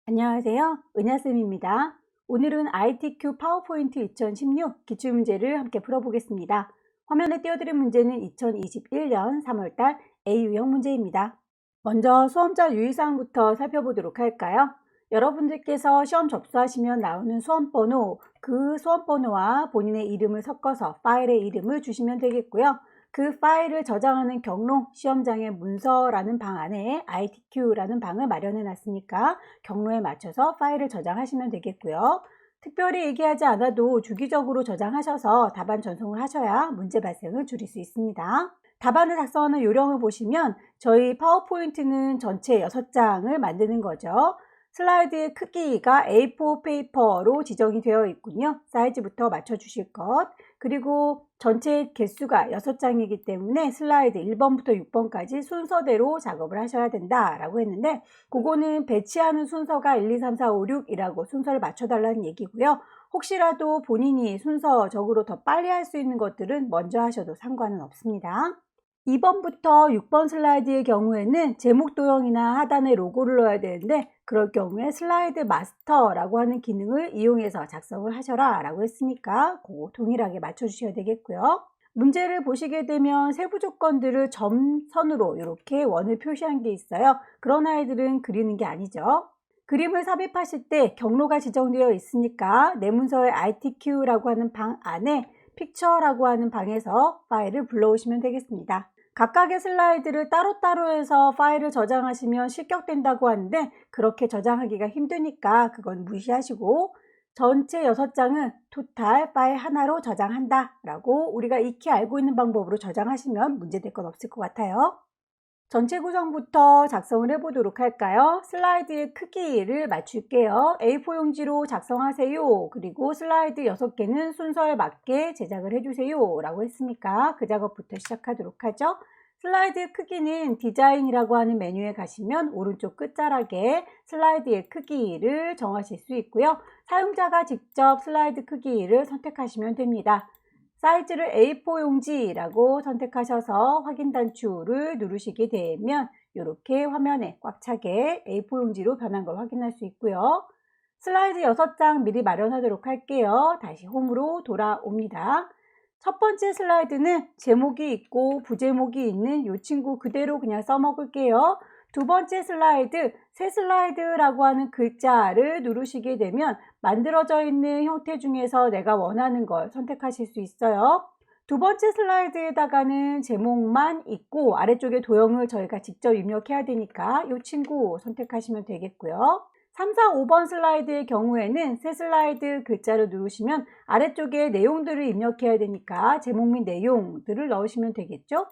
안녕하세요. 은하쌤입니다. 오늘은 ITQ 파워포인트 2016 기출문제를 함께 풀어보겠습니다. 화면에 띄워드린 문제는 2021년 3월달 A유형 문제입니다. 먼저 수험자 유의사항부터 살펴보도록 할까요? 여러분들께서 시험 접수하시면 나오는 수험번호, 그 수험번호와 본인의 이름을 섞어서 파일의 이름을 주시면 되겠고요. 그 파일을 저장하는 경로, 시험장의 문서라는 방 안에 ITQ라는 방을 마련해 놨으니까 경로에 맞춰서 파일을 저장하시면 되겠고요. 특별히 얘기하지 않아도 주기적으로 저장하셔서 답안 전송을 하셔야 문제 발생을 줄일 수 있습니다. 답안을 작성하는 요령을 보시면 저희 파워포인트는 전체 6장을 만드는 거죠. 슬라이드의 크기가 A4 페이퍼로 지정이 되어 있군요. 사이즈부터 맞춰주실 것. 그리고 전체 개수가 6장이기 때문에 슬라이드 1번부터 6번까지 순서대로 작업을 하셔야 된다라고 했는데, 그거는 배치하는 순서가 1, 2, 3, 4, 5, 6이라고 순서를 맞춰달라는 얘기고요. 혹시라도 본인이 순서적으로 더 빨리 할 수 있는 것들은 먼저 하셔도 상관은 없습니다. 2번부터 6번 슬라이드의 경우에는 제목 도형이나 하단에 로고를 넣어야 되는데, 그럴 경우에 슬라이드 마스터라고 하는 기능을 이용해서 작성을 하셔라 라고 했으니까 그거 동일하게 맞춰주셔야 되겠고요. 문제를 보시게 되면 세부 조건들을 점선으로 이렇게 원을 표시한 게 있어요. 그런 아이들은 그리는 게 아니죠. 그림을 삽입하실 때 경로가 지정되어 있으니까 내 문서의 ITQ라고 하는 방 안에 픽처라고 하는 방에서 파일을 불러오시면 되겠습니다. 각각의 슬라이드를 따로따로 해서 파일을 저장하시면 실격된다고 하는데, 그렇게 저장하기가 힘드니까 그건 무시하시고 전체 6장은 토탈 파일 하나로 저장한다 라고 우리가 익히 알고 있는 방법으로 저장하시면 문제될 건 없을 것 같아요. 전체 구성부터 작성을 해보도록 할까요? 슬라이드의 크기를 맞출게요. A4 용지로 작성하세요. 그리고 슬라이드 6개는 순서에 맞게 제작을 해주세요 라고 했으니까 그 작업부터 시작하도록 하죠. 슬라이드 크기는 디자인이라고 하는 메뉴에 가시면 오른쪽 끝자락에 슬라이드의 크기를 정하실 수 있고요. 사용자가 직접 슬라이드 크기를 선택하시면 됩니다. 사이즈를 A4 용지라고 선택하셔서 확인 단추를 누르시게 되면 이렇게 화면에 꽉 차게 A4 용지로 변한 걸 확인할 수 있고요. 슬라이드 6장 미리 마련하도록 할게요. 다시 홈으로 돌아옵니다. 첫 번째 슬라이드는 제목이 있고 부제목이 있는 이 친구 그대로 그냥 써먹을게요. 두 번째 슬라이드, 새 슬라이드라고 하는 글자를 누르시게 되면 만들어져 있는 형태 중에서 내가 원하는 걸 선택하실 수 있어요. 두 번째 슬라이드에다가는 제목만 있고 아래쪽에 도형을 저희가 직접 입력해야 되니까 이 친구 선택하시면 되겠고요. 3, 4, 5번 슬라이드의 경우에는 새 슬라이드 글자를 누르시면 아래쪽에 내용들을 입력해야 되니까 제목 및 내용들을 넣으시면 되겠죠.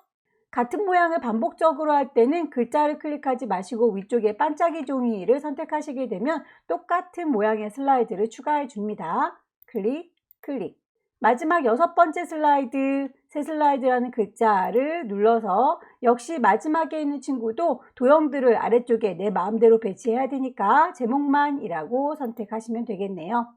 같은 모양을 반복적으로 할 때는 글자를 클릭하지 마시고 위쪽에 반짝이 종이를 선택하시게 되면 똑같은 모양의 슬라이드를 추가해 줍니다. 클릭, 클릭. 마지막 6번째 슬라이드, 새 슬라이드라는 글자를 눌러서 역시 마지막에 있는 친구도 도형들을 아래쪽에 내 마음대로 배치해야 되니까 제목만이라고 선택하시면 되겠네요.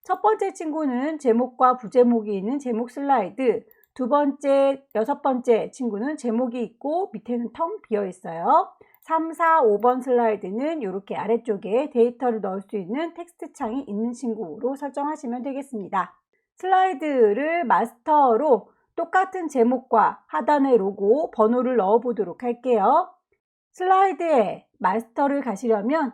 첫 번째 친구는 제목과 부제목이 있는 제목 슬라이드, 두 번째, 6번째 친구는 제목이 있고 밑에는 텅 비어 있어요. 3, 4, 5번 슬라이드는 이렇게 아래쪽에 데이터를 넣을 수 있는 텍스트 창이 있는 친구로 설정하시면 되겠습니다. 슬라이드를 마스터로 똑같은 제목과 하단의 로고, 번호를 넣어 보도록 할게요. 슬라이드에 마스터를 가시려면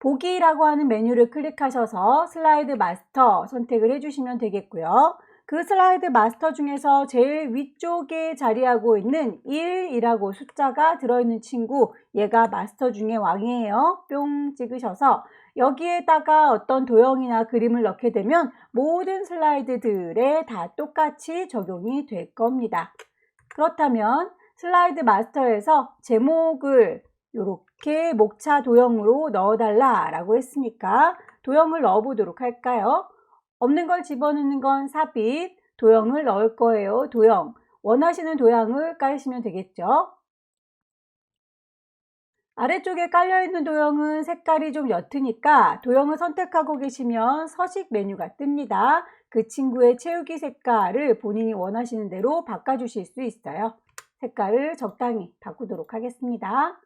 보기라고 하는 메뉴를 클릭하셔서 슬라이드 마스터 선택을 해주시면 되겠고요. 그 슬라이드 마스터 중에서 제일 위쪽에 자리하고 있는 1이라고 숫자가 들어있는 친구, 얘가 마스터 중에 왕이에요. 뿅 찍으셔서 여기에다가 어떤 도형이나 그림을 넣게 되면 모든 슬라이드들에 다 똑같이 적용이 될 겁니다. 그렇다면 슬라이드 마스터에서 제목을 이렇게 목차 도형으로 넣어달라 라고 했으니까 도형을 넣어보도록 할까요? 없는 걸 집어넣는 건 삽입, 도형을 넣을 거예요. 도형. 원하시는 도형을 깔으시면 되겠죠. 아래쪽에 깔려있는 도형은 색깔이 좀 옅으니까 도형을 선택하고 계시면 서식 메뉴가 뜹니다. 그 친구의 채우기 색깔을 본인이 원하시는 대로 바꿔주실 수 있어요. 색깔을 적당히 바꾸도록 하겠습니다.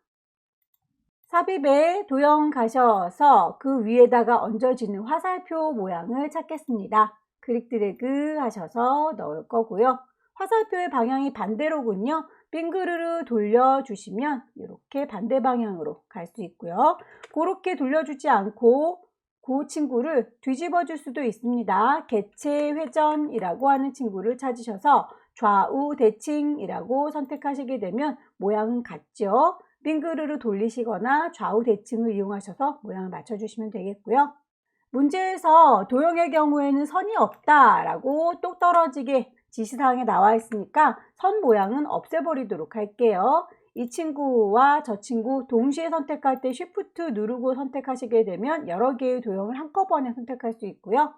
삽입에 도형 가셔서 그 위에다가 얹어지는 화살표 모양을 찾겠습니다. 클릭 드래그 하셔서 넣을 거고요. 화살표의 방향이 반대로군요. 빙그르르 돌려주시면 이렇게 반대 방향으로 갈 수 있고요. 그렇게 돌려주지 않고 그 친구를 뒤집어 줄 수도 있습니다. 개체 회전이라고 하는 친구를 찾으셔서 좌우 대칭이라고 선택하시게 되면 모양은 같죠. 빙그르르 돌리시거나 좌우 대칭을 이용하셔서 모양을 맞춰주시면 되겠고요. 문제에서 도형의 경우에는 선이 없다라고 똑 떨어지게 지시사항에 나와 있으니까 선 모양은 없애버리도록 할게요. 이 친구와 저 친구 동시에 선택할 때 Shift 누르고 선택하시게 되면 여러 개의 도형을 한꺼번에 선택할 수 있고요.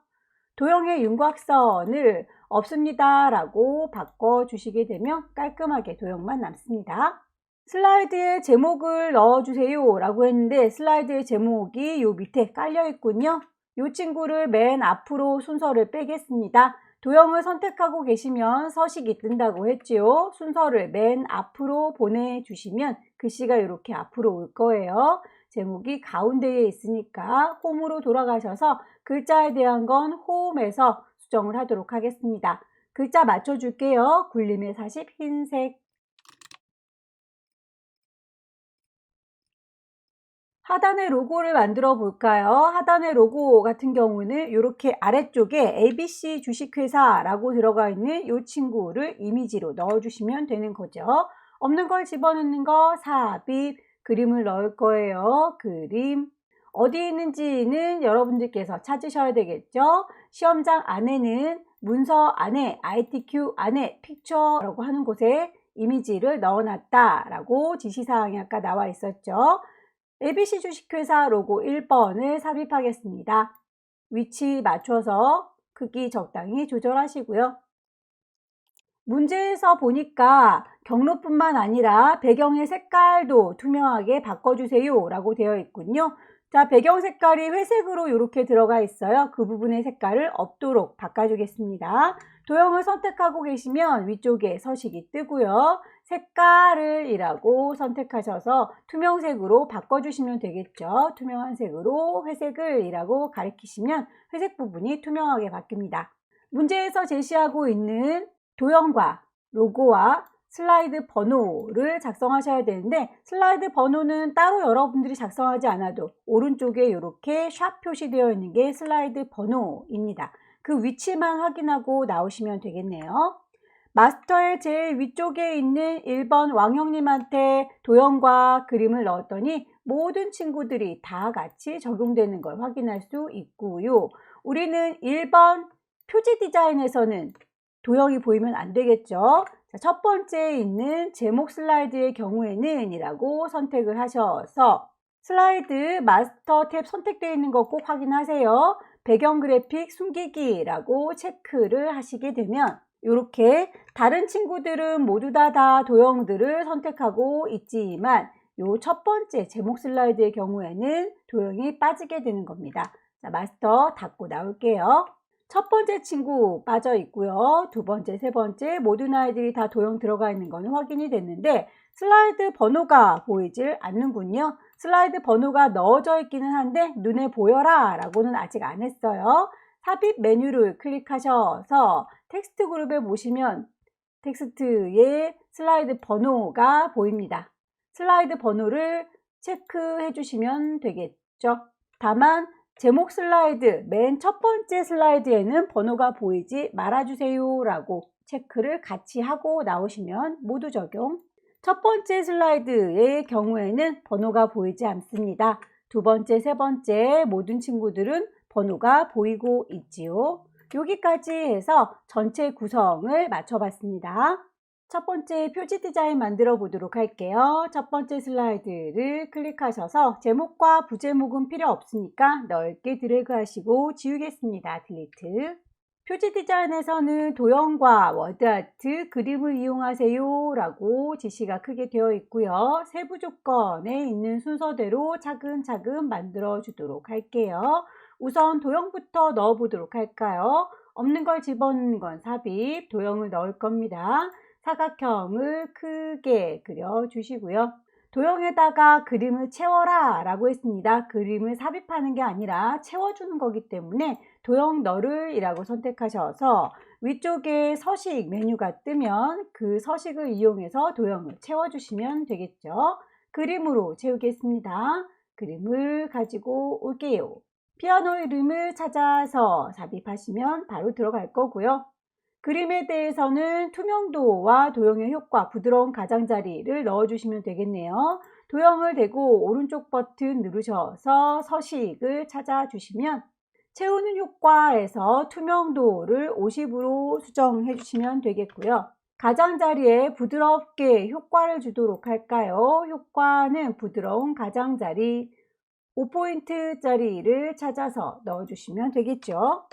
도형의 윤곽선을 없습니다 라고 바꿔주시게 되면 깔끔하게 도형만 남습니다. 슬라이드에 제목을 넣어주세요 라고 했는데 슬라이드의 제목이 요 밑에 깔려 있군요. 이 친구를 맨 앞으로 순서를 빼겠습니다. 도형을 선택하고 계시면 서식이 뜬다고 했지요. 순서를 맨 앞으로 보내주시면 글씨가 이렇게 앞으로 올 거예요. 제목이 가운데에 있으니까 홈으로 돌아가셔서 글자에 대한 건 홈에서 수정을 하도록 하겠습니다. 글자 맞춰줄게요. 굴림의 40 흰색. 하단의 로고를 만들어 볼까요? 하단의 로고 같은 경우는 이렇게 아래쪽에 ABC 주식회사라고 들어가 있는 이 친구를 이미지로 넣어주시면 되는 거죠. 없는 걸 집어넣는 거 삽입, 그림을 넣을 거예요. 그림. 어디 있는지는 여러분들께서 찾으셔야 되겠죠. 시험장 안에는 문서 안에 ITQ 안에 픽처라고 하는 곳에 이미지를 넣어놨다라고 지시사항이 아까 나와 있었죠. ABC 주식회사 로고 1번을 삽입하겠습니다. 위치 맞춰서 크기 적당히 조절하시고요. 문제에서 보니까 경로뿐만 아니라 배경의 색깔도 투명하게 바꿔주세요 라고 되어 있군요. 자, 배경 색깔이 회색으로 이렇게 들어가 있어요. 그 부분의 색깔을 없도록 바꿔주겠습니다. 도형을 선택하고 계시면 위쪽에 서식이 뜨고요. 색깔을 이라고 선택하셔서 투명색으로 바꿔주시면 되겠죠. 투명한 색으로 회색을 이라고 가리키시면 회색 부분이 투명하게 바뀝니다. 문제에서 제시하고 있는 도형과 로고와 슬라이드 번호를 작성하셔야 되는데 슬라이드 번호는 따로 여러분들이 작성하지 않아도 오른쪽에 이렇게 샵 표시되어 있는 게 슬라이드 번호입니다. 그 위치만 확인하고 나오시면 되겠네요. 마스터의 제일 위쪽에 있는 1번 왕형님한테 도형과 그림을 넣었더니 모든 친구들이 다 같이 적용되는 걸 확인할 수 있고요. 우리는 1번 표지 디자인에서는 도형이 보이면 안 되겠죠. 자, 첫 번째에 있는 제목 슬라이드의 경우에는 이라고 선택을 하셔서 슬라이드 마스터 탭 선택되어 있는 거 꼭 확인하세요. 배경 그래픽 숨기기라고 체크를 하시게 되면 이렇게 다른 친구들은 모두 다 도형들을 선택하고 있지만 요 첫 번째 제목 슬라이드의 경우에는 도형이 빠지게 되는 겁니다. 자, 마스터 닫고 나올게요. 첫 번째 친구 빠져 있고요. 두 번째, 세 번째 모든 아이들이 다 도형 들어가 있는 거는 확인이 됐는데 슬라이드 번호가 보이질 않는군요. 슬라이드 번호가 넣어져 있기는 한데 눈에 보여라 라고는 아직 안 했어요. 삽입 메뉴를 클릭하셔서 텍스트 그룹에 보시면 텍스트에 슬라이드 번호가 보입니다. 슬라이드 번호를 체크해 주시면 되겠죠. 다만 제목 슬라이드 맨 첫 번째 슬라이드에는 번호가 보이지 말아주세요 라고 체크를 같이 하고 나오시면 모두 적용. 첫 번째 슬라이드의 경우에는 번호가 보이지 않습니다. 두 번째, 세 번째 모든 친구들은 번호가 보이고 있지요. 여기까지 해서 전체 구성을 맞춰봤습니다. 첫 번째 표지 디자인 만들어 보도록 할게요. 첫 번째 슬라이드를 클릭하셔서 제목과 부제목은 필요 없으니까 넓게 드래그 하시고 지우겠습니다. 딜리트. 표지 디자인에서는 도형과 워드아트, 그림을 이용하세요 라고 지시가 크게 되어 있고요. 세부 조건에 있는 순서대로 차근차근 만들어 주도록 할게요. 우선 도형부터 넣어 보도록 할까요? 없는 걸 집어넣는 건 삽입, 도형을 넣을 겁니다. 사각형을 크게 그려주시고요. 도형에다가 그림을 채워라 라고 했습니다. 그림을 삽입하는 게 아니라 채워주는 거기 때문에 도형 너를 이라고 선택하셔서 위쪽에 서식 메뉴가 뜨면 그 서식을 이용해서 도형을 채워주시면 되겠죠. 그림으로 채우겠습니다. 그림을 가지고 올게요. 피아노 이름을 찾아서 삽입하시면 바로 들어갈 거고요. 그림에 대해서는 투명도와 도형의 효과, 부드러운 가장자리를 넣어주시면 되겠네요. 도형을 대고 오른쪽 버튼 누르셔서 서식을 찾아주시면 채우는 효과에서 투명도를 50으로 수정해 주시면 되겠고요. 가장자리에 부드럽게 효과를 주도록 할까요? 효과는 부드러운 가장자리 5포인트짜리를 찾아서 넣어주시면 되겠죠.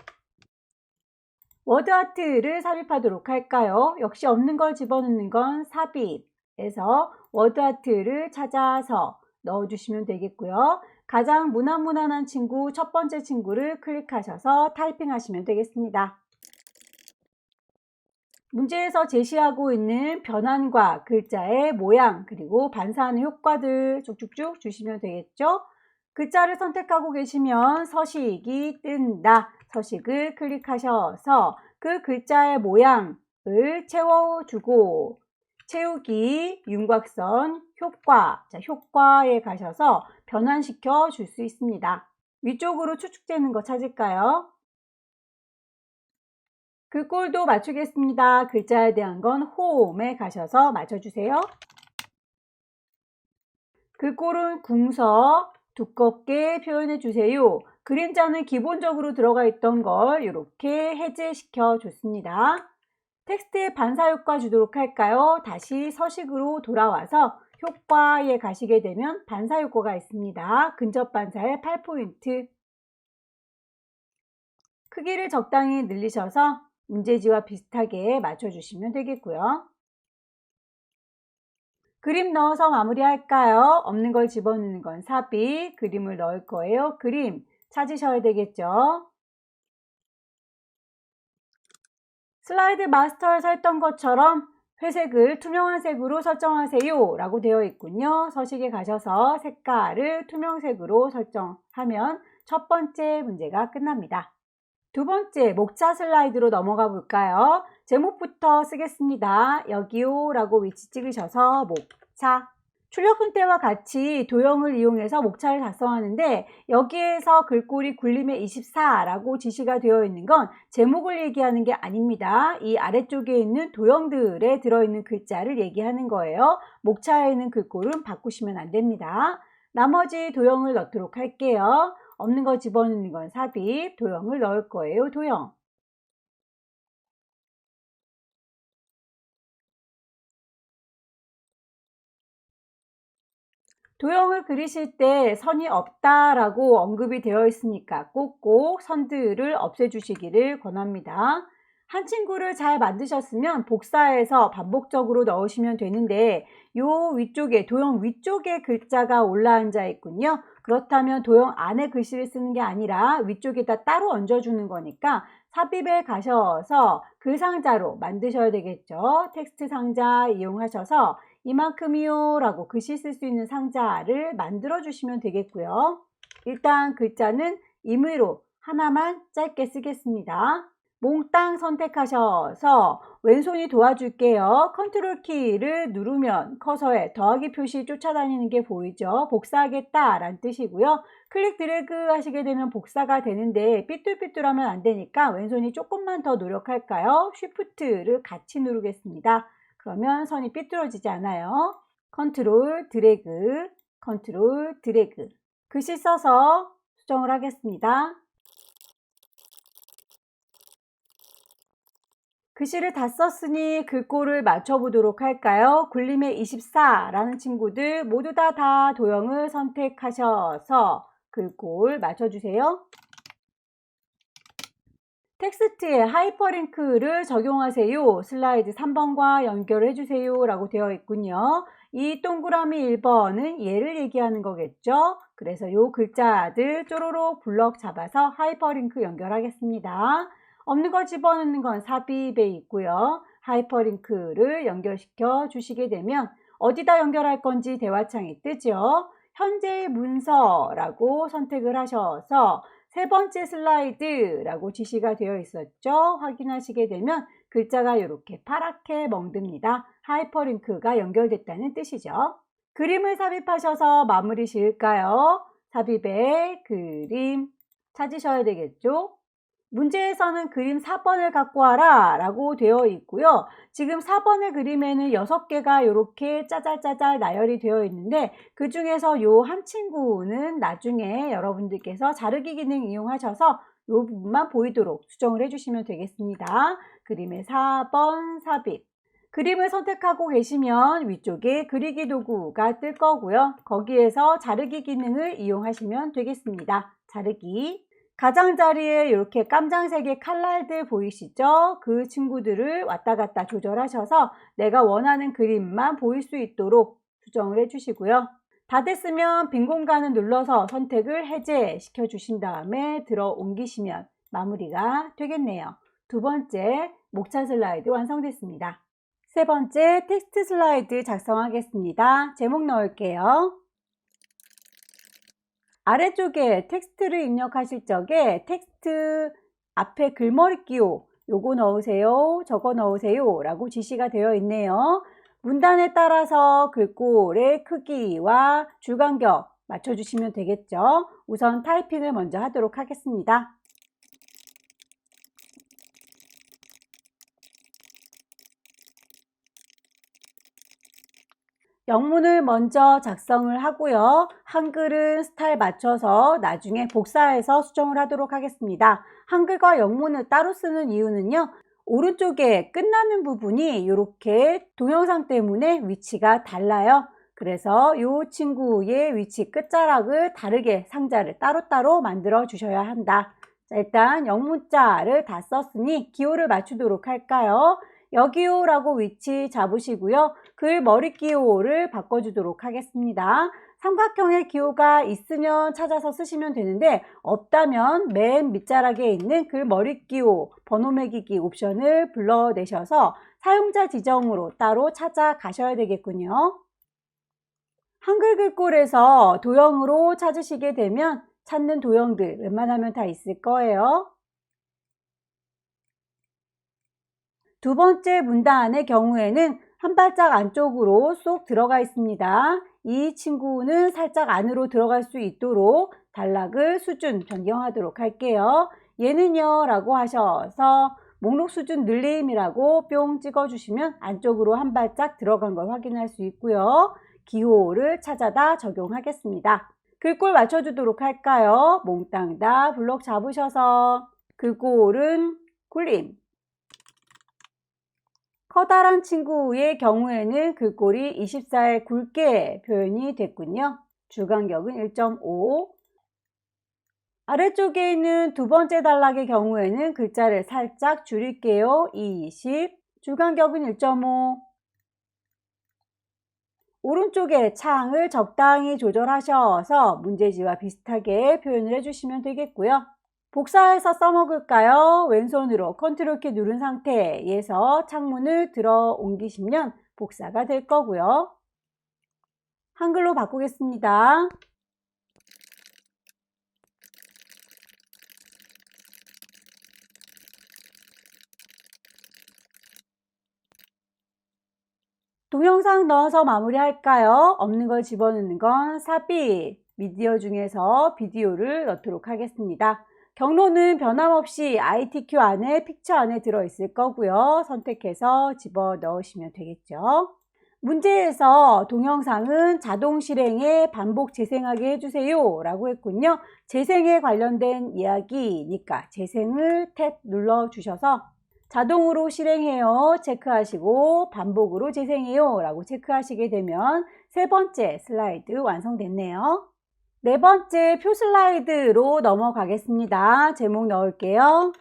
워드아트를 삽입하도록 할까요? 역시 없는 걸 집어넣는 건 삽입에서 워드아트를 찾아서 넣어주시면 되겠고요. 가장 무난무난한 친구, 첫 번째 친구를 클릭하셔서 타이핑하시면 되겠습니다. 문제에서 제시하고 있는 변환과 글자의 모양 그리고 반사하는 효과들 쭉쭉쭉 주시면 되겠죠. 글자를 선택하고 계시면 서식이 뜬다. 서식을 클릭하셔서 그 글자의 모양을 채워주고 채우기, 윤곽선, 효과, 자, 효과에 가셔서 변환시켜 줄 수 있습니다. 위쪽으로 추측되는 거 찾을까요? 글꼴도 맞추겠습니다. 글자에 대한 건 홈에 가셔서 맞춰주세요. 글꼴은 궁서 두껍게 표현해 주세요. 그림자는 기본적으로 들어가 있던 걸 이렇게 해제시켜 줬습니다. 텍스트의 반사 효과 주도록 할까요? 다시 서식으로 돌아와서 효과에 가시게 되면 반사 효과가 있습니다. 근접 반사의 8포인트. 크기를 적당히 늘리셔서 문제지와 비슷하게 맞춰주시면 되겠고요. 그림 넣어서 마무리할까요? 없는 걸 집어넣는 건 삽입, 그림을 넣을 거예요. 그림 찾으셔야 되겠죠. 슬라이드 마스터에서 했던 것처럼 회색을 투명한 색으로 설정하세요 라고 되어 있군요. 서식에 가셔서 색깔을 투명색으로 설정하면 첫 번째 문제가 끝납니다. 두 번째 목차 슬라이드로 넘어가 볼까요? 제목부터 쓰겠습니다. 여기요 라고 위치 찍으셔서 목차. 출력훈 때와 같이 도형을 이용해서 목차를 작성하는데 여기에서 글꼴이 굴림의 24라고 지시가 되어 있는 건 제목을 얘기하는 게 아닙니다. 이 아래쪽에 있는 도형들에 들어있는 글자를 얘기하는 거예요. 목차에 있는 글꼴은 바꾸시면 안 됩니다. 나머지 도형을 넣도록 할게요. 없는 거 집어넣는 건 삽입, 도형을 넣을 거예요. 도형. 도형을 그리실 때 선이 없다라고 언급이 되어 있으니까 꼭꼭 선들을 없애주시기를 권합니다. 한 친구를 잘 만드셨으면 복사해서 반복적으로 넣으시면 되는데 요 위쪽에 도형 위쪽에 글자가 올라앉아 있군요. 그렇다면 도형 안에 글씨를 쓰는 게 아니라 위쪽에다 따로 얹어주는 거니까 삽입에 가셔서 글 상자로 만드셔야 되겠죠. 텍스트 상자 이용하셔서 이만큼이요 라고 글씨 쓸 수 있는 상자를 만들어 주시면 되겠고요. 일단 글자는 임의로 하나만 짧게 쓰겠습니다. 몽땅 선택하셔서 왼손이 도와줄게요. 컨트롤 키를 누르면 커서에 더하기 표시 쫓아다니는 게 보이죠. 복사하겠다 라는 뜻이고요. 클릭 드래그 하시게 되면 복사가 되는데 삐뚤삐뚤하면 안 되니까 왼손이 조금만 더 노력할까요? 쉬프트를 같이 누르겠습니다. 그러면 선이 삐뚤어지지 않아요. 컨트롤 드래그, 컨트롤 드래그. 글씨 써서 수정을 하겠습니다. 글씨를 다 썼으니 글꼴을 맞춰보도록 할까요? 굴림의 24라는 친구들 모두 다 도형을 선택하셔서 글꼴 맞춰주세요. 텍스트에 하이퍼링크를 적용하세요. 슬라이드 3번과 연결해 주세요 라고 되어 있군요. 이 동그라미 1번은 얘를 얘기하는 거겠죠. 그래서 요 글자들 쪼로록 블럭 잡아서 하이퍼링크 연결하겠습니다. 없는 거 집어넣는 건 삽입에 있고요. 하이퍼링크를 연결시켜 주시게 되면 어디다 연결할 건지 대화창이 뜨죠. 현재의 문서라고 선택을 하셔서 세 번째 슬라이드라고 지시가 되어 있었죠. 확인하시게 되면 글자가 이렇게 파랗게 멍듭니다. 하이퍼링크가 연결됐다는 뜻이죠. 그림을 삽입하셔서 마무리 지을까요? 삽입에 그림 찾으셔야 되겠죠. 문제에서는 그림 4번을 갖고 와라 라고 되어 있고요. 지금 4번의 그림에는 6개가 이렇게 짜잘짜잘 나열이 되어 있는데 그 중에서 요 한 친구는 나중에 여러분들께서 자르기 기능 이용하셔서 이 부분만 보이도록 수정을 해주시면 되겠습니다. 그림의 4번 삽입. 그림을 선택하고 계시면 위쪽에 그리기 도구가 뜰 거고요. 거기에서 자르기 기능을 이용하시면 되겠습니다. 자르기. 가장자리에 이렇게 깜장색의 칼날들 보이시죠? 그 친구들을 왔다 갔다 조절하셔서 내가 원하는 그림만 보일 수 있도록 수정을 해주시고요. 다 됐으면 빈 공간을 눌러서 선택을 해제시켜 주신 다음에 들어 옮기시면 마무리가 되겠네요. 두 번째 목차 슬라이드 완성됐습니다. 세 번째 텍스트 슬라이드 작성하겠습니다. 제목 넣을게요. 아래쪽에 텍스트를 입력하실 적에 텍스트 앞에 글머리 끼워 요거 넣으세요, 저거 넣으세요 라고 지시가 되어 있네요. 문단에 따라서 글꼴의 크기와 줄간격 맞춰주시면 되겠죠. 우선 타이핑을 먼저 하도록 하겠습니다. 영문을 먼저 작성을 하고요. 한글은 스타일 맞춰서 나중에 복사해서 수정을 하도록 하겠습니다. 한글과 영문을 따로 쓰는 이유는요. 오른쪽에 끝나는 부분이 이렇게 동영상 때문에 위치가 달라요. 그래서 이 친구의 위치 끝자락을 다르게 상자를 따로따로 만들어 주셔야 한다. 자, 일단 영문자를 다 썼으니 기호를 맞추도록 할까요? 여기요라고 위치 잡으시고요. 글 머리 기호를 바꿔주도록 하겠습니다. 삼각형의 기호가 있으면 찾아서 쓰시면 되는데 없다면 맨 밑자락에 있는 글 머리 기호 번호 매기기 옵션을 불러내셔서 사용자 지정으로 따로 찾아가셔야 되겠군요. 한글 글꼴에서 도형으로 찾으시게 되면 찾는 도형들 웬만하면 다 있을 거예요. 두 번째 문단의 경우에는 한 발짝 안쪽으로 쏙 들어가 있습니다. 이 친구는 살짝 안으로 들어갈 수 있도록 단락을 수준 변경하도록 할게요. 얘는요 라고 하셔서 목록 수준 늘림이라고 뿅 찍어주시면 안쪽으로 한 발짝 들어간 걸 확인할 수 있고요. 기호를 찾아다 적용하겠습니다. 글꼴 맞춰주도록 할까요? 몽땅 다 블록 잡으셔서 글꼴은 굴림. 커다란 친구의 경우에는 글꼴이 24에 굵게 표현이 됐군요. 줄간격은 1.5. 아래쪽에 있는 두 번째 단락의 경우에는 글자를 살짝 줄일게요. 20. 줄간격은 1.5. 오른쪽에 창을 적당히 조절하셔서 문제지와 비슷하게 표현을 해주시면 되겠고요. 복사해서 써먹을까요? 왼손으로 컨트롤 키 누른 상태에서 창문을 들어 옮기시면 복사가 될 거고요. 한글로 바꾸겠습니다. 동영상 넣어서 마무리할까요? 없는 걸 집어넣는 건 삽입, 미디어 중에서 비디오를 넣도록 하겠습니다. 경로는 변함없이 ITQ 안에 픽처 안에 들어있을 거고요. 선택해서 집어넣으시면 되겠죠. 문제에서 동영상은 자동 실행에 반복 재생하게 해주세요 라고 했군요. 재생에 관련된 이야기니까 재생을 탭 눌러주셔서 자동으로 실행해요 체크하시고 반복으로 재생해요 라고 체크하시게 되면 세 번째 슬라이드 완성됐네요. 네 번째 표 슬라이드로 넘어가겠습니다. 제목 넣을게요.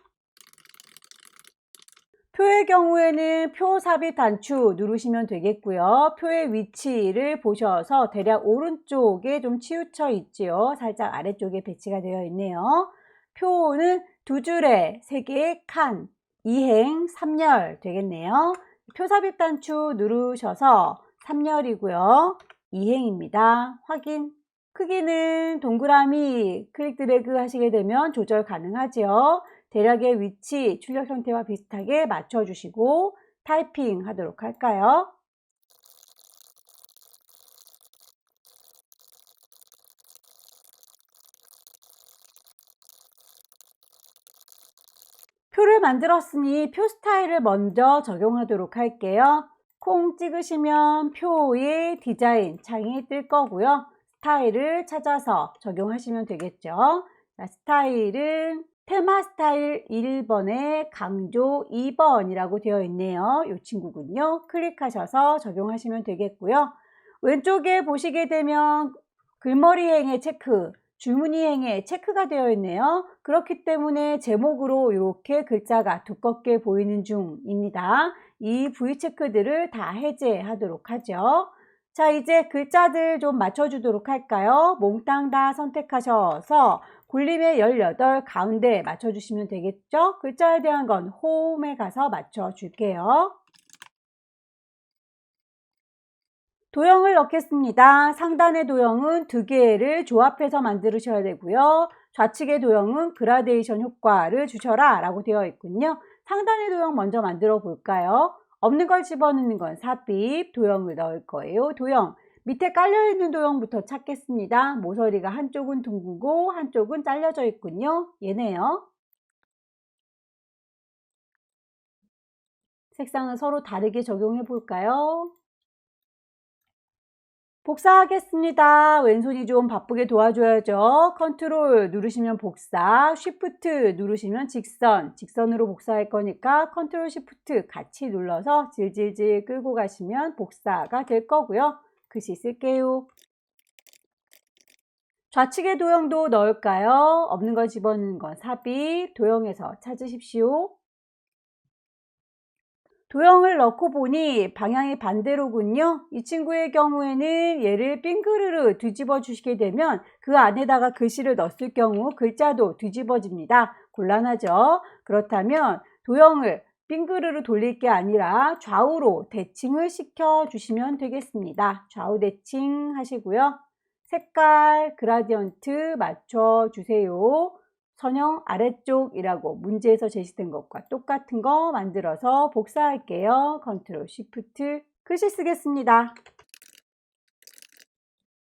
표의 경우에는 표 삽입 단추 누르시면 되겠고요. 표의 위치를 보셔서 대략 오른쪽에 좀 치우쳐 있지요. 살짝 아래쪽에 배치가 되어 있네요. 표는 두 줄에 세 개의 칸 2행 3열 되겠네요. 표 삽입 단추 누르셔서 3열이고요. 2행입니다. 확인. 크기는 동그라미 클릭 드래그 하시게 되면 조절 가능하죠. 대략의 위치, 출력 형태와 비슷하게 맞춰주시고 타이핑 하도록 할까요? 표를 만들었으니 표 스타일을 먼저 적용하도록 할게요. 콩 찍으시면 표의 디자인 창이 뜰 거고요. 스타일을 찾아서 적용하시면 되겠죠. 자, 스타일은 테마 스타일 1번에 강조 2번이라고 되어 있네요. 이 친구군요. 클릭하셔서 적용하시면 되겠고요. 왼쪽에 보시게 되면 글머리행의 체크, 줄무늬행의 체크가 되어 있네요. 그렇기 때문에 제목으로 이렇게 글자가 두껍게 보이는 중입니다. 이 V체크들을 다 해제하도록 하죠. 자, 이제 글자들 좀 맞춰주도록 할까요? 몽땅 다 선택하셔서 굴림의 18 가운데 맞춰주시면 되겠죠? 글자에 대한 건 홈에 가서 맞춰줄게요. 도형을 넣겠습니다. 상단의 도형은 2개를 조합해서 만드셔야 되고요. 좌측의 도형은 그라데이션 효과를 주셔라 라고 되어 있군요. 상단의 도형 먼저 만들어 볼까요? 없는 걸 집어넣는 건 삽입, 도형을 넣을 거예요. 도형, 밑에 깔려있는 도형부터 찾겠습니다. 모서리가 한쪽은 둥글고 한쪽은 잘려져 있군요. 얘네요. 색상은 서로 다르게 적용해 볼까요? 복사하겠습니다. 왼손이 좀 바쁘게 도와줘야죠. 컨트롤 누르시면 복사, 쉬프트 누르시면 직선, 직선으로 복사할 거니까 컨트롤 쉬프트 같이 눌러서 질질질 끌고 가시면 복사가 될 거고요. 글씨 쓸게요. 좌측의 도형도 넣을까요? 없는 걸 집어넣는 건 삽입, 도형에서 찾으십시오. 도형을 넣고 보니 방향이 반대로군요. 이 친구의 경우에는 얘를 빙그르르 뒤집어 주시게 되면 그 안에다가 글씨를 넣었을 경우 글자도 뒤집어집니다. 곤란하죠? 그렇다면 도형을 빙그르르 돌릴 게 아니라 좌우로 대칭을 시켜 주시면 되겠습니다. 좌우 대칭 하시고요. 색깔 그라디언트 맞춰 주세요. 선형 아래쪽이라고 문제에서 제시된 것과 똑같은 거 만들어서 복사할게요. 컨트롤 쉬프트 글씨 쓰겠습니다.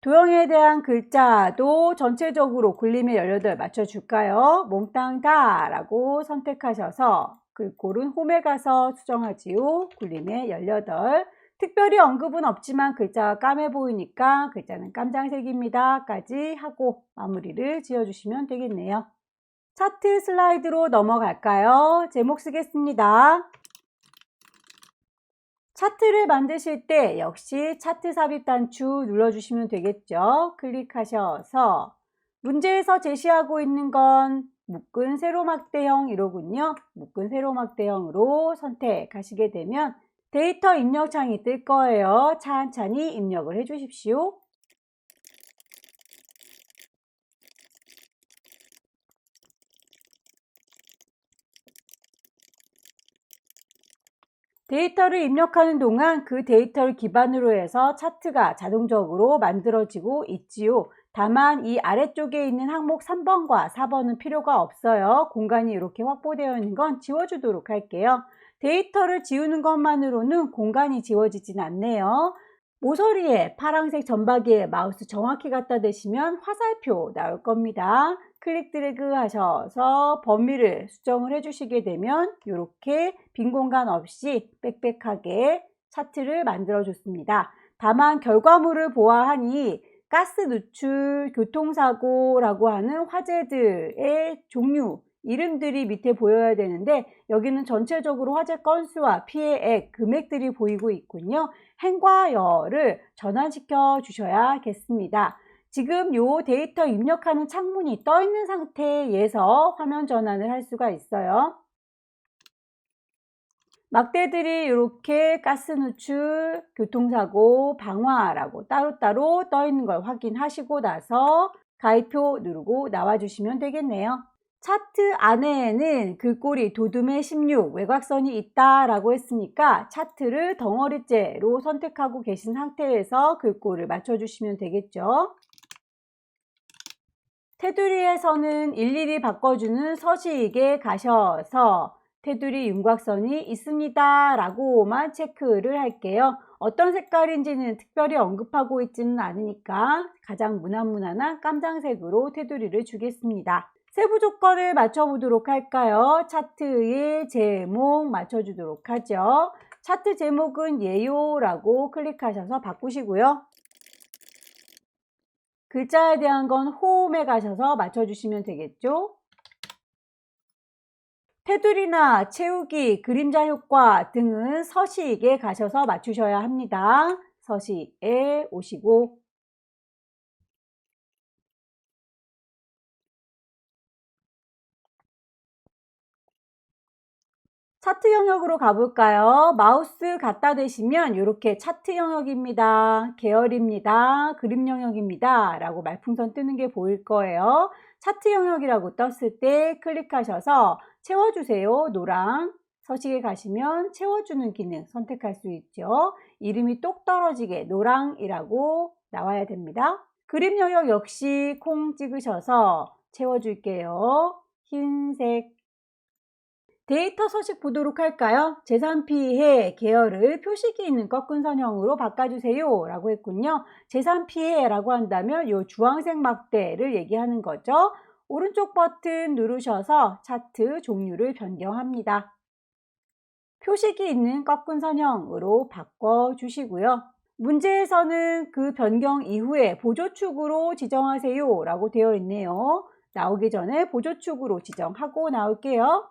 도형에 대한 글자도 전체적으로 굴림의 18 맞춰줄까요? 몽땅 다 라고 선택하셔서 글꼴은 홈에 가서 수정하지요. 굴림의 18 특별히 언급은 없지만 글자가 까매 보이니까 글자는 깜장색입니다 까지 하고 마무리를 지어주시면 되겠네요. 차트 슬라이드로 넘어갈까요? 제목 쓰겠습니다. 차트를 만드실 때 역시 차트 삽입 단추 눌러주시면 되겠죠. 클릭하셔서 문제에서 제시하고 있는 건 묶은 세로막대형이로군요. 묶은 세로막대형으로 선택하시게 되면 데이터 입력 창이 뜰 거예요. 찬찬히 입력을 해 주십시오. 데이터를 입력하는 동안 그 데이터를 기반으로 해서 차트가 자동적으로 만들어지고 있지요. 다만 이 아래쪽에 있는 항목 3번과 4번은 필요가 없어요. 공간이 이렇게 확보되어 있는 건 지워주도록 할게요. 데이터를 지우는 것만으로는 공간이 지워지진 않네요. 모서리에 파란색 점박이에 마우스 정확히 갖다 대시면 화살표 나올 겁니다. 클릭 드래그 하셔서 범위를 수정을 해주시게 되면 이렇게 빈 공간 없이 빽빽하게 차트를 만들어 줬습니다. 다만 결과물을 보아하니 가스 누출, 교통사고라고 하는 화재들의 종류, 이름들이 밑에 보여야 되는데 여기는 전체적으로 화재 건수와 피해액, 금액들이 보이고 있군요. 행과 여를 전환시켜 주셔야겠습니다. 지금 요 데이터 입력하는 창문이 떠 있는 상태에서 화면 전환을 할 수가 있어요. 막대들이 이렇게 가스 누출, 교통사고, 방화라고 따로따로 떠 있는 걸 확인하시고 나서 가입표 누르고 나와 주시면 되겠네요. 차트 안에는 글꼴이 도둠의 16, 외곽선이 있다라고 했으니까 차트를 덩어리째로 선택하고 계신 상태에서 글꼴을 맞춰주시면 되겠죠. 테두리에서는 일일이 바꿔주는 서식에 가셔서 테두리 윤곽선이 있습니다 라고만 체크를 할게요. 어떤 색깔인지는 특별히 언급하고 있지는 않으니까 가장 무난무난한 깜장색으로 테두리를 주겠습니다. 세부 조건을 맞춰보도록 할까요? 차트의 제목 맞춰주도록 하죠. 차트 제목은 예요라고 클릭하셔서 바꾸시고요. 글자에 대한 건 홈에 가셔서 맞춰주시면 되겠죠. 테두리나 채우기, 그림자 효과 등은 서식에 가셔서 맞추셔야 합니다. 서식에 오시고 차트 영역으로 가볼까요? 마우스 갖다 대시면 이렇게 차트 영역입니다. 계열입니다. 그림 영역입니다. 라고 말풍선 뜨는 게 보일 거예요. 차트 영역이라고 떴을 때 클릭하셔서 채워주세요. 노랑. 서식에 가시면 채워주는 기능 선택할 수 있죠. 이름이 똑 떨어지게 노랑이라고 나와야 됩니다. 그림 영역 역시 콩 찍으셔서 채워줄게요. 흰색. 데이터 서식 보도록 할까요? 재산피해 계열을 표식이 있는 꺾은 선형으로 바꿔주세요 라고 했군요. 재산피해 라고 한다면 이 주황색 막대를 얘기하는 거죠. 오른쪽 버튼 누르셔서 차트 종류를 변경합니다. 표식이 있는 꺾은 선형으로 바꿔주시고요. 문제에서는 그 변경 이후에 보조축으로 지정하세요 라고 되어 있네요. 나오기 전에 보조축으로 지정하고 나올게요.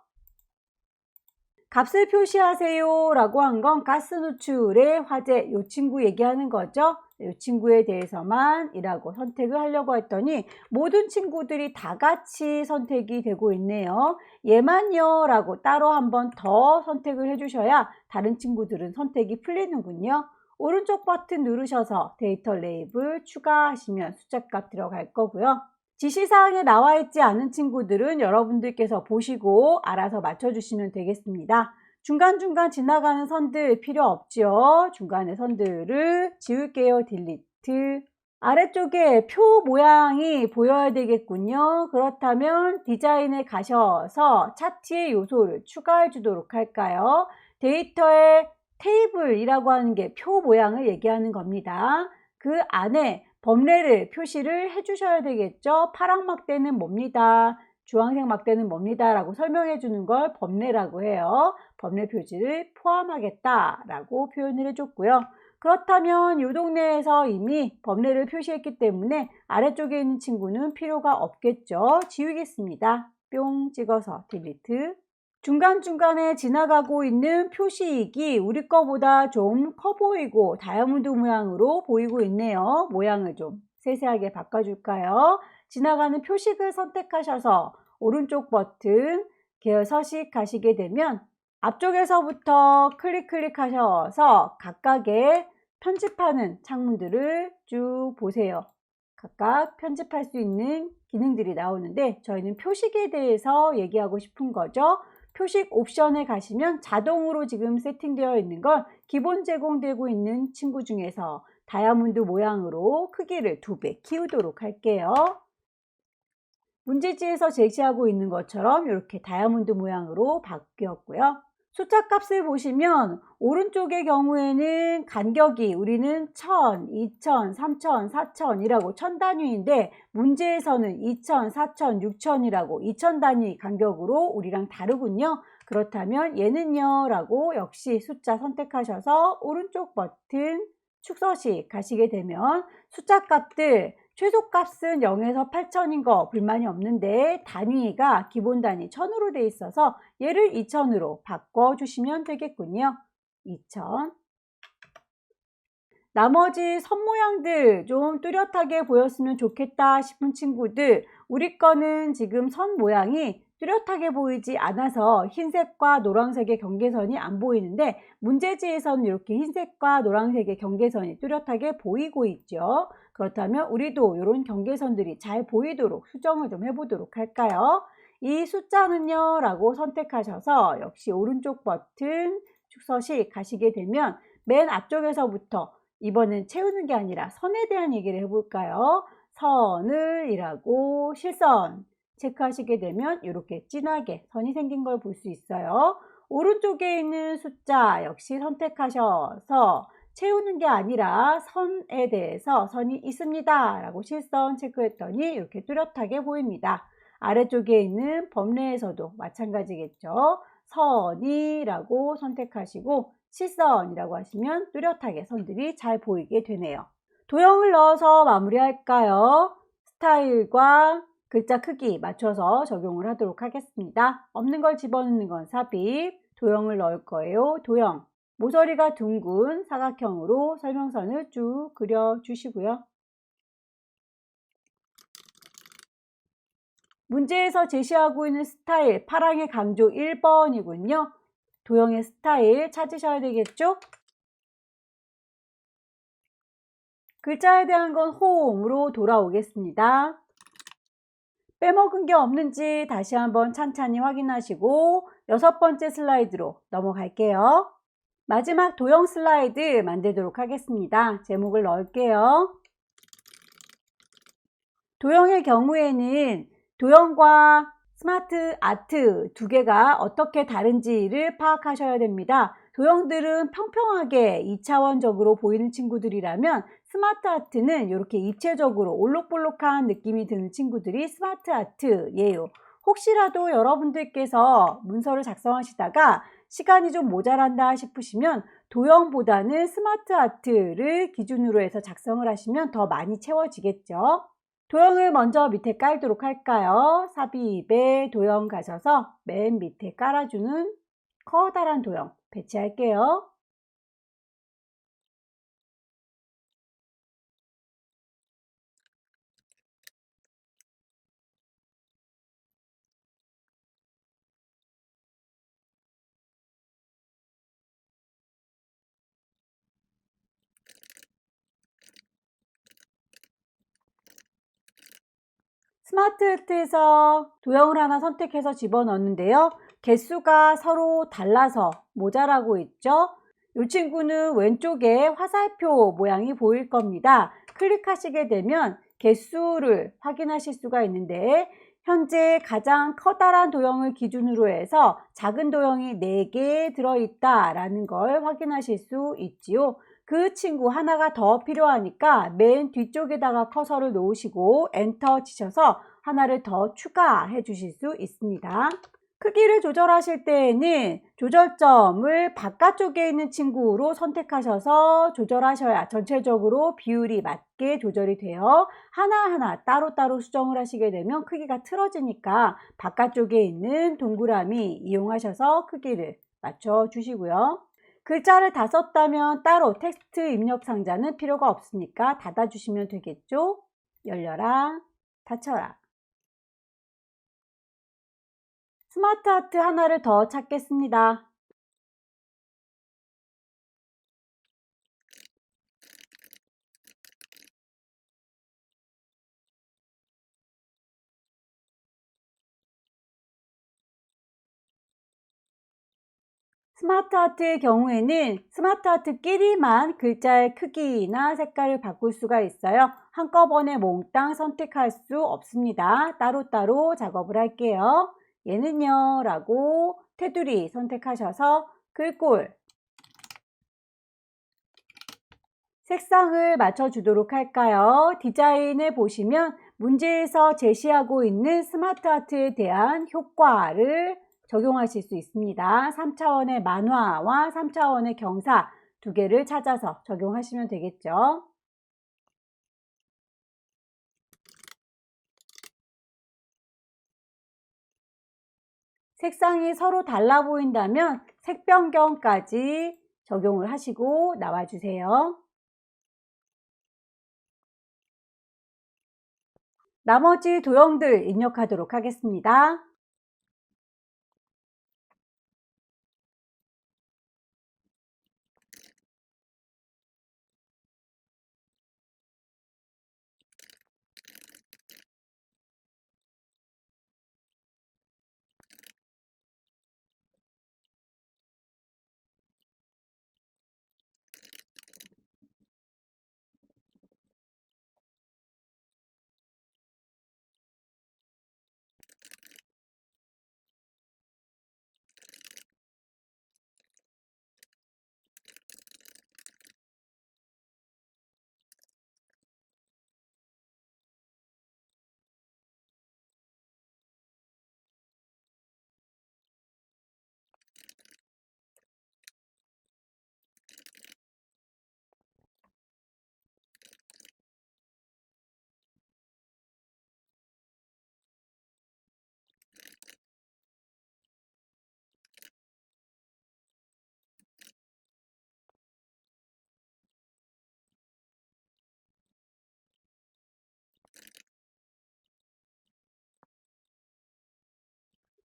값을 표시하세요 라고 한 건 가스 누출의 화재 이 친구 얘기하는 거죠. 이 친구에 대해서만 이라고 선택을 하려고 했더니 모든 친구들이 다 같이 선택이 되고 있네요. 얘만요 라고 따로 한 번 더 선택을 해주셔야 다른 친구들은 선택이 풀리는군요. 오른쪽 버튼 누르셔서 데이터 레이블 추가하시면 숫자값 들어갈 거고요. 지시사항에 나와 있지 않은 친구들은 여러분들께서 보시고 알아서 맞춰주시면 되겠습니다. 중간중간 지나가는 선들 필요 없죠. 중간에 선들을 지울게요. 딜리트. 아래쪽에 표 모양이 보여야 되겠군요. 그렇다면 디자인에 가셔서 차트의 요소를 추가해 주도록 할까요? 데이터의 테이블이라고 하는 게 표 모양을 얘기하는 겁니다. 그 안에 범례를 표시를 해 주셔야 되겠죠. 파랑 막대는 뭡니다. 주황색 막대는 뭡니다. 라고 설명해 주는 걸 범례라고 해요. 범례 표지를 포함하겠다 라고 표현을 해줬고요. 그렇다면 이 동네에서 이미 범례를 표시했기 때문에 아래쪽에 있는 친구는 필요가 없겠죠. 지우겠습니다. 뿅 찍어서 딜리트. 중간중간에 지나가고 있는 표시익이 우리 거보다 좀 커 보이고 다이아몬드 모양으로 보이고 있네요. 모양을 좀 세세하게 바꿔줄까요? 지나가는 표식을 선택하셔서 오른쪽 버튼 계열 서식 가시게 되면 앞쪽에서부터 클릭하셔서 각각의 편집하는 창문들을 쭉 보세요. 각각 편집할 수 있는 기능들이 나오는데 저희는 표식에 대해서 얘기하고 싶은 거죠. 표식 옵션에 가시면 자동으로 지금 세팅되어 있는 걸 기본 제공되고 있는 친구 중에서 다이아몬드 모양으로 크기를 2배 키우도록 할게요. 문제지에서 제시하고 있는 것처럼 이렇게 다이아몬드 모양으로 바뀌었고요. 숫자 값을 보시면 오른쪽의 경우에는 간격이 우리는 1000, 2000, 3000, 4000이라고 1000 단위인데 문제에서는 2000, 4000, 6000이라고 2000 단위 간격으로 우리랑 다르군요. 그렇다면 얘는요 라고 역시 숫자 선택하셔서 오른쪽 버튼 축서식 가시게 되면 숫자 값들 최소값은 0에서 8000인 거 불만이 없는데 단위가 기본 단위 1000으로 돼 있어서 얘를 2000으로 바꿔주시면 되겠군요. 2000. 나머지 선 모양들 좀 뚜렷하게 보였으면 좋겠다 싶은 친구들 우리 거는 지금 선 모양이 뚜렷하게 보이지 않아서 흰색과 노란색의 경계선이 안 보이는데 문제지에서는 이렇게 흰색과 노란색의 경계선이 뚜렷하게 보이고 있죠. 그렇다면 우리도 이런 경계선들이 잘 보이도록 수정을 좀 해보도록 할까요? 이 숫자는요 라고 선택하셔서 역시 오른쪽 버튼 축서식 가시게 되면 맨 앞쪽에서부터 이번엔 채우는 게 아니라 선에 대한 얘기를 해볼까요? 선을 이라고 실선 체크하시게 되면 이렇게 진하게 선이 생긴 걸 볼 수 있어요. 오른쪽에 있는 숫자 역시 선택하셔서 채우는 게 아니라 선에 대해서 선이 있습니다 라고 실선 체크했더니 이렇게 뚜렷하게 보입니다. 아래쪽에 있는 범례에서도 마찬가지겠죠. 선이라고 선택하시고 실선이라고 하시면 뚜렷하게 선들이 잘 보이게 되네요. 도형을 넣어서 마무리할까요? 스타일과 글자 크기 맞춰서 적용을 하도록 하겠습니다. 없는 걸 집어넣는 건 삽입, 도형을 넣을 거예요. 도형, 모서리가 둥근 사각형으로 설명선을 쭉 그려주시고요. 문제에서 제시하고 있는 스타일, 파랑의 강조 1번이군요. 도형의 스타일 찾으셔야 되겠죠? 글자에 대한 건 홈으로 돌아오겠습니다. 빼먹은 게 없는지 다시 한번 찬찬히 확인하시고 6번째 슬라이드로 넘어갈게요. 마지막 도형 슬라이드 만들도록 하겠습니다. 제목을 넣을게요. 도형의 경우에는 도형과 스마트 아트 두 개가 어떻게 다른지를 파악하셔야 됩니다. 도형들은 평평하게 2차원적으로 보이는 친구들이라면 스마트 아트는 이렇게 입체적으로 올록볼록한 느낌이 드는 친구들이 스마트 아트예요. 혹시라도 여러분들께서 문서를 작성하시다가 시간이 좀 모자란다 싶으시면 도형보다는 스마트 아트를 기준으로 해서 작성을 하시면 더 많이 채워지겠죠. 도형을 먼저 밑에 깔도록 할까요? 삽입에 도형 가셔서 맨 밑에 깔아주는 커다란 도형 배치할게요. 스마트 아트에서 도형을 하나 선택해서 집어넣는데요. 개수가 서로 달라서 모자라고 있죠. 이 친구는 왼쪽에 화살표 모양이 보일 겁니다. 클릭하시게 되면 개수를 확인하실 수가 있는데 현재 가장 커다란 도형을 기준으로 해서 작은 도형이 4개 들어있다 라는 걸 확인하실 수 있지요. 그 친구 하나가 더 필요하니까 맨 뒤쪽에다가 커서를 놓으시고 엔터 치셔서 하나를 더 추가해 주실 수 있습니다. 크기를 조절하실 때에는 조절점을 바깥쪽에 있는 친구로 선택하셔서 조절하셔야 전체적으로 비율이 맞게 조절이 돼요. 하나하나 따로따로 수정을 하시게 되면 크기가 틀어지니까 바깥쪽에 있는 동그라미 이용하셔서 크기를 맞춰 주시고요. 글자를 다 썼다면 따로 텍스트 입력 상자는 필요가 없으니까 닫아 주시면 되겠죠. 열려라, 닫혀라. 스마트 아트 하나를 더 찾겠습니다. 스마트 아트의 경우에는 스마트 아트끼리만 글자의 크기나 색깔을 바꿀 수가 있어요. 한꺼번에 몽땅 선택할 수 없습니다. 따로따로 작업을 할게요. 얘는요 라고 테두리 선택하셔서 글꼴 색상을 맞춰주도록 할까요? 디자인을 보시면 문제에서 제시하고 있는 스마트 아트에 대한 효과를 적용하실 수 있습니다. 3차원의 만화와 3차원의 경사 두 개를 찾아서 적용하시면 되겠죠. 색상이 서로 달라 보인다면 색 변경까지 적용을 하시고 나와주세요. 나머지 도형들 입력하도록 하겠습니다.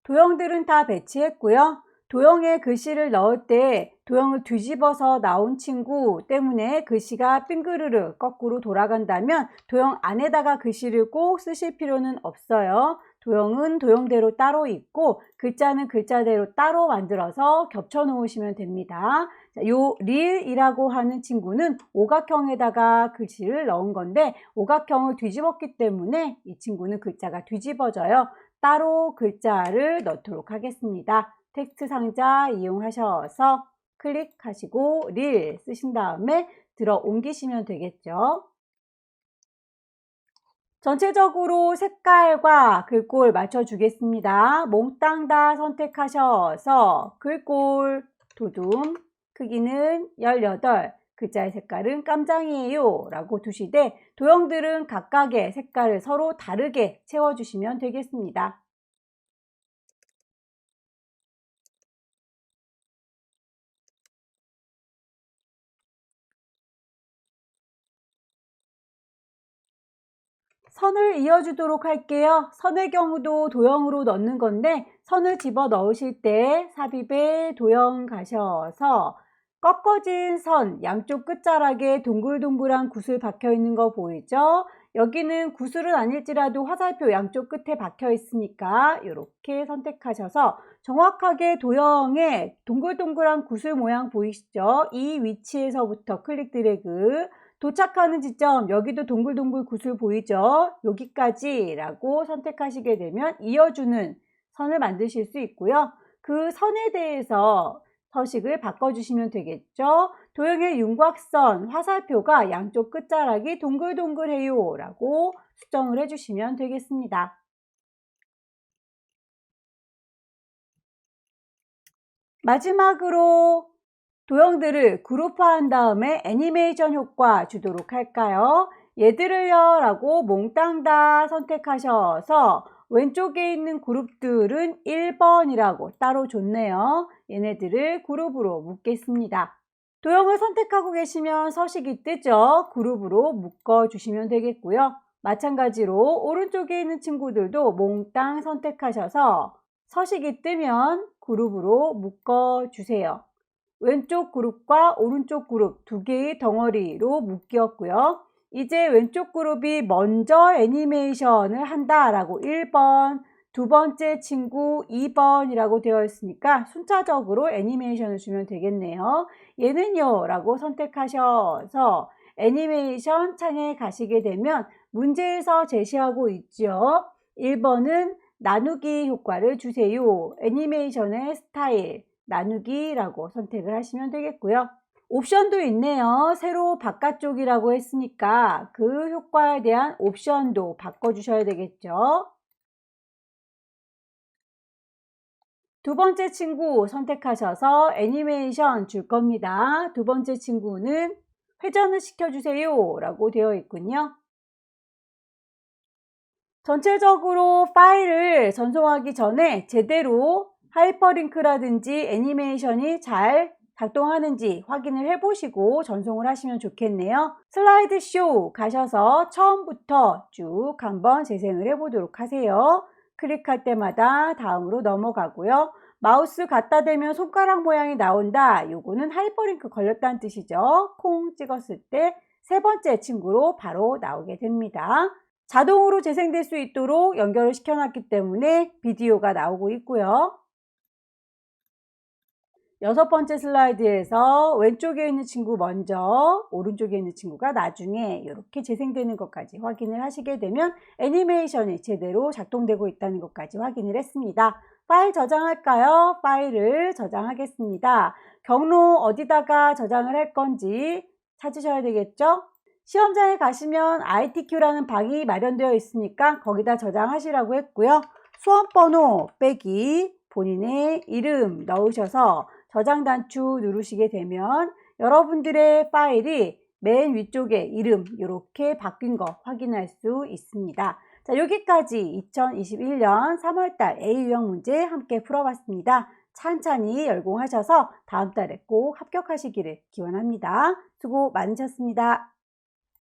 도형들은 다 배치했고요. 도형에 글씨를 넣을 때 도형을 뒤집어서 나온 친구 때문에 글씨가 빙그르르 거꾸로 돌아간다면 도형 안에다가 글씨를 꼭 쓰실 필요는 없어요. 도형은 도형대로 따로 있고 글자는 글자대로 따로 만들어서 겹쳐 놓으시면 됩니다. 자, 요 릴이라고 하는 친구는 오각형에다가 글씨를 넣은 건데 오각형을 뒤집었기 때문에 이 친구는 글자가 뒤집어져요. 따로 글자를 넣도록 하겠습니다. 텍스트 상자 이용하셔서 클릭하시고 릴 쓰신 다음에 들어 옮기시면 되겠죠. 전체적으로 색깔과 글꼴 맞춰주겠습니다. 몽땅 다 선택하셔서 글꼴 두둠 크기는 18, 글자의 색깔은 깜장이에요 라고 두시되 도형들은 각각의 색깔을 서로 다르게 채워주시면 되겠습니다. 선을 이어주도록 할게요. 선의 경우도 도형으로 넣는 건데 선을 집어 넣으실 때 삽입에 도형 가셔서 꺾어진 선 양쪽 끝자락에 동글동글한 구슬 박혀 있는 거 보이죠? 여기는 구슬은 아닐지라도 화살표 양쪽 끝에 박혀 있으니까 이렇게 선택하셔서 정확하게 도형에 동글동글한 구슬 모양 보이시죠? 이 위치에서부터 클릭 드래그 도착하는 지점 여기도 동글동글 구슬 보이죠? 여기까지 라고 선택하시게 되면 이어주는 선을 만드실 수 있고요. 그 선에 대해서 서식을 바꿔주시면 되겠죠. 도형의 윤곽선 화살표가 양쪽 끝자락이 동글동글해요 라고 수정을 해주시면 되겠습니다. 마지막으로 도형들을 그룹화한 다음에 애니메이션 효과 주도록 할까요? 얘들을요 라고 몽땅 다 선택하셔서 왼쪽에 있는 그룹들은 1번이라고 따로 줬네요. 얘네들을 그룹으로 묶겠습니다. 도형을 선택하고 계시면 서식이 뜨죠. 그룹으로 묶어 주시면 되겠고요. 마찬가지로 오른쪽에 있는 친구들도 몽땅 선택하셔서 서식이 뜨면 그룹으로 묶어 주세요. 왼쪽 그룹과 오른쪽 그룹 두 개의 덩어리로 묶였고요. 이제 왼쪽 그룹이 먼저 애니메이션을 한다라고 1번, 두 번째 친구 2번이라고 되어 있으니까 순차적으로 애니메이션을 주면 되겠네요. 얘는요 라고 선택하셔서 애니메이션 창에 가시게 되면 문제에서 제시하고 있죠. 1번은 나누기 효과를 주세요. 애니메이션의 스타일 나누기라고 선택을 하시면 되겠고요. 옵션도 있네요. 세로 바깥쪽이라고 했으니까 그 효과에 대한 옵션도 바꿔주셔야 되겠죠. 두 번째 친구 선택하셔서 애니메이션 줄 겁니다. 두 번째 친구는 회전을 시켜주세요 라고 되어 있군요. 전체적으로 파일을 전송하기 전에 제대로 하이퍼링크라든지 애니메이션이 잘 작동하는지 확인을 해보시고 전송을 하시면 좋겠네요. 슬라이드 쇼 가셔서 처음부터 쭉 한번 재생을 해보도록 하세요. 클릭할 때마다 다음으로 넘어가고요. 마우스 갖다 대면 손가락 모양이 나온다. 요거는 하이퍼링크 걸렸다는 뜻이죠. 콩 찍었을 때 세 번째 친구로 바로 나오게 됩니다. 자동으로 재생될 수 있도록 연결을 시켜놨기 때문에 비디오가 나오고 있고요. 여섯 번째 슬라이드에서 왼쪽에 있는 친구 먼저 오른쪽에 있는 친구가 나중에 이렇게 재생되는 것까지 확인을 하시게 되면 애니메이션이 제대로 작동되고 있다는 것까지 확인을 했습니다. 파일 저장할까요? 파일을 저장하겠습니다. 경로 어디다가 저장을 할 건지 찾으셔야 되겠죠? 시험장에 가시면 ITQ라는 방이 마련되어 있으니까 거기다 저장하시라고 했고요. 수험번호 빼기 본인의 이름 넣으셔서 저장 단추 누르시게 되면 여러분들의 파일이 맨 위쪽에 이름 이렇게 바뀐 거 확인할 수 있습니다. 자, 여기까지 2021년 3월달 A유형 문제 함께 풀어봤습니다. 찬찬히 열공하셔서 다음 달에 꼭 합격하시기를 기원합니다. 수고 많으셨습니다.